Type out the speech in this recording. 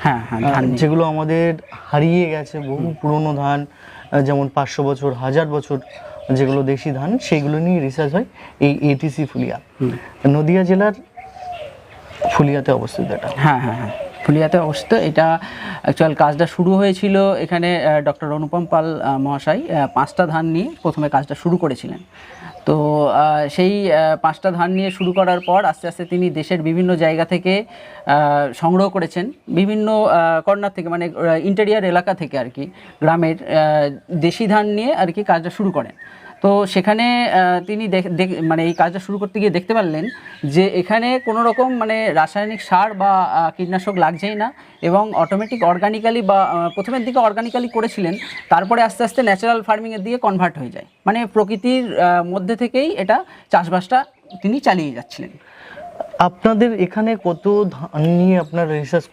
হ্যাঁ হ্যাঁ, ধান নিয়ে। যেগুলো আমাদের হারিয়ে গেছে, বহু পুরনো ধান, যেমন 500 বছর, 1000 বছর, যেগুলো দেশি ধান, সেইগুলো নিয়ে রিসার্চ হয় এই এটিসি ফুলিয়া। নদিয়া জেলার ফুলিয়াতে অবস্থিত এটা। হ্যাঁ হ্যাঁ হ্যাঁ, ফুলিয়াতে অবস্থিত। এটা অ্যাকচুয়াল কাজটা শুরু হয়েছিল এখানে ডক্টর অনুপম পাল মহাশয় 5টা ধান নিয়ে প্রথমে কাজটা শুরু করেছিলেন। তো সেই 5টা ধান নিয়ে শুরু করার পর আস্তে আস্তে তিনি দেশের বিভিন্ন জায়গা থেকে সংগ্রহ করেছেন, বিভিন্ন কর্নার থেকে, মানে ইন্টেরিয়ার এলাকা থেকে আর কি, গ্রামের দেশি ধান নিয়ে আর কি কাজটা শুরু করেন। তো সেখানে তিনি মানে এই কাজটা শুরু করতে গিয়ে দেখতে পারলেন যে এখানে কোনো রকম মানে রাসায়নিক সার বা কীটনাশক লাগছেই না, এবং অটোমেটিক অর্গানিক্যালি, বা প্রথমের দিকে অর্গানিক্যালি করেছিলেন, তারপরে আস্তে আস্তে ন্যাচারাল ফার্মিংয়ের দিকে কনভার্ট হয়ে যায়, মানে প্রকৃতির মধ্যে থেকেই এটা চাষবাসটা তিনি চালিয়ে যাচ্ছিলেন। আপনাদের এখানে কত ধান নিয়ে আপনার রিসার্চ